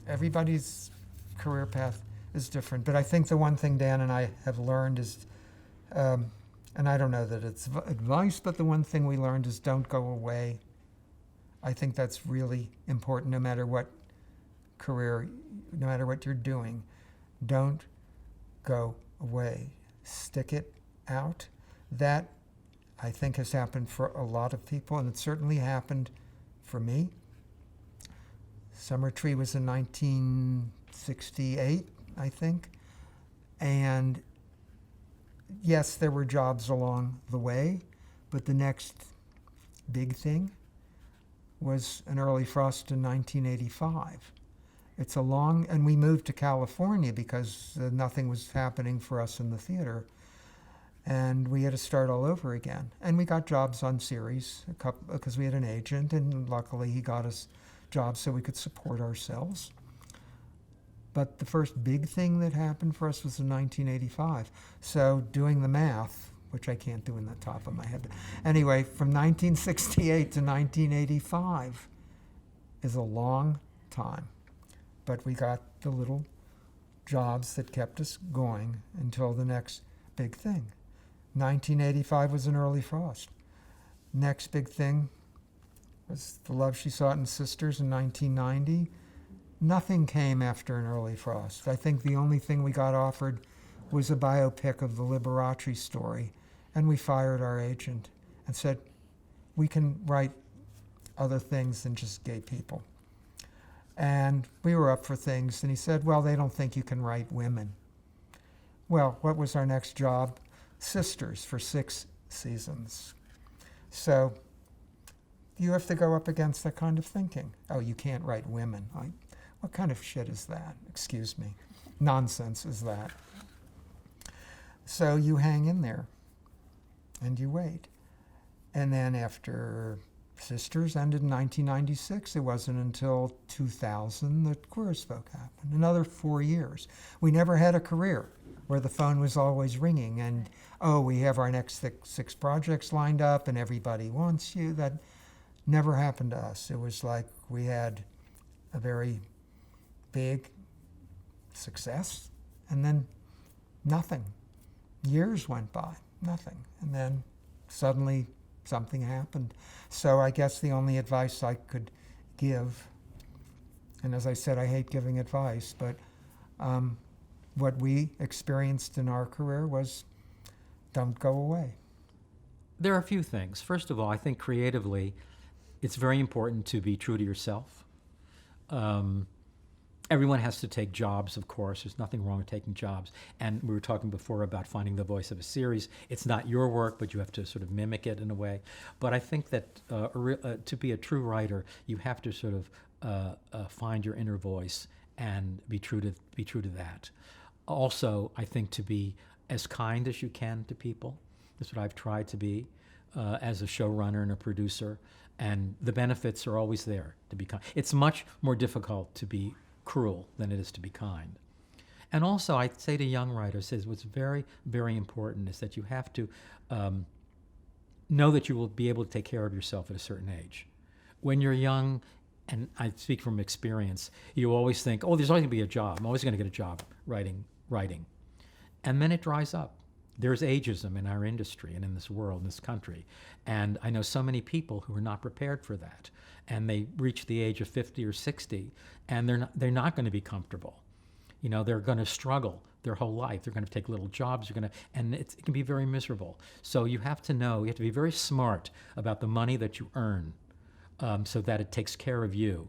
everybody's career path is different. But I think the one thing Dan and I have learned is, and I don't know that it's advice, but the one thing we learned is don't go away. I think that's really important no matter what career, no matter what you're doing. Don't go away. Stick it out. That, I think, has happened for a lot of people, and it certainly happened for me. Summer Tree was in 1968, I think. And yes, there were jobs along the way, but the next big thing was an early frost in 1985. It's a long, and we moved to California because nothing was happening for us in the theater. And we had to start all over again. And we got jobs on series because we had an agent, and luckily he got us jobs so we could support ourselves. But the first big thing that happened for us was in 1985. So doing the math, which I can't do in the top of my head. Anyway, from 1968 to 1985 is a long time. But we got the little jobs that kept us going until the next big thing. 1985 was an early frost. Next big thing was The Love She Sought in Sisters in 1990. Nothing came after an early frost. I think the only thing we got offered was a biopic of the Liberace story, and we fired our agent and said, we can write other things than just gay people. And we were up for things, and he said, well, they don't think you can write women. Well, what was our next job? Sisters for 6 seasons. So you have to go up against that kind of thinking. Oh, you can't write women. What kind of shit is that? Excuse me. Nonsense is that. So you hang in there, and you wait. And then after Sisters ended in 1996, it wasn't until 2000 that Queer as Folk happened. Another 4 years. We never had a career where the phone was always ringing and, oh, we have our next 6 projects lined up and everybody wants you. That never happened to us. It was like we had a very big success and then nothing. Years went by, nothing. And then suddenly something happened. So I guess the only advice I could give, and as I said, I hate giving advice, but what we experienced in our career was don't go away. There are a few things. First of all, I think creatively, it's very important to be true to yourself. Everyone has to take jobs, of course. There's nothing wrong with taking jobs. And we were talking before about finding the voice of a series. It's not your work, but you have to sort of mimic it in a way. But I think that to be a true writer, you have to sort of find your inner voice and be true to that. Also, I think to be as kind as you can to people. That's what I've tried to be as a showrunner and a producer. And the benefits are always there to be kind. It's much more difficult to be cruel than it is to be kind. And also, I say to young writers, what's very, very important is that you have to know that you will be able to take care of yourself at a certain age. When you're young, and I speak from experience, you always think, oh, there's always going to be a job. I'm always going to get a job writing. And then it dries up. There's ageism in our industry and in this world, in this country. And I know so many people who are not prepared for that. And they reach the age of 50 or 60, and they're not going to be comfortable. You know, they're going to struggle their whole life. They're going to take little jobs. And it can be very miserable. So you have to know, you have to be very smart about the money that you earn so that it takes care of you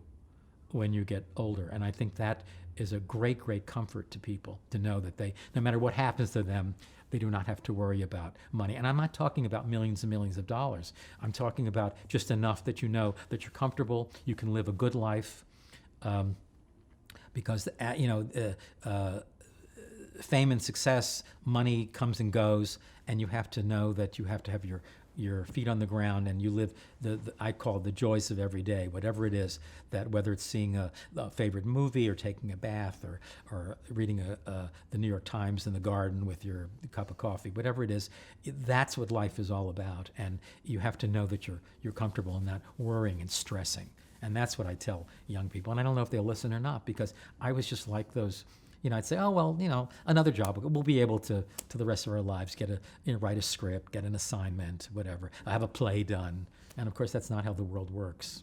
when you get older. And I think that is a great, great comfort to people to know that they, no matter what happens to them, they do not have to worry about money. And I'm not talking about millions and millions of dollars. I'm talking about just enough that you know that you're comfortable, you can live a good life, because fame and success, money comes and goes, and you have to know that you have to have your feet on the ground, and you live I call it the joys of every day, whatever it is, that whether it's seeing a favorite movie or taking a bath or reading the New York Times in the garden with your cup of coffee, whatever it is, that's what life is all about. And you have to know that you're comfortable and not worrying and stressing. And that's what I tell young people. And I don't know if they'll listen or not, because I was just like those. I'd say, oh, well, another job. We'll be able to the rest of our lives, write a script, get an assignment, whatever. I have a play done. And of course, that's not how the world works.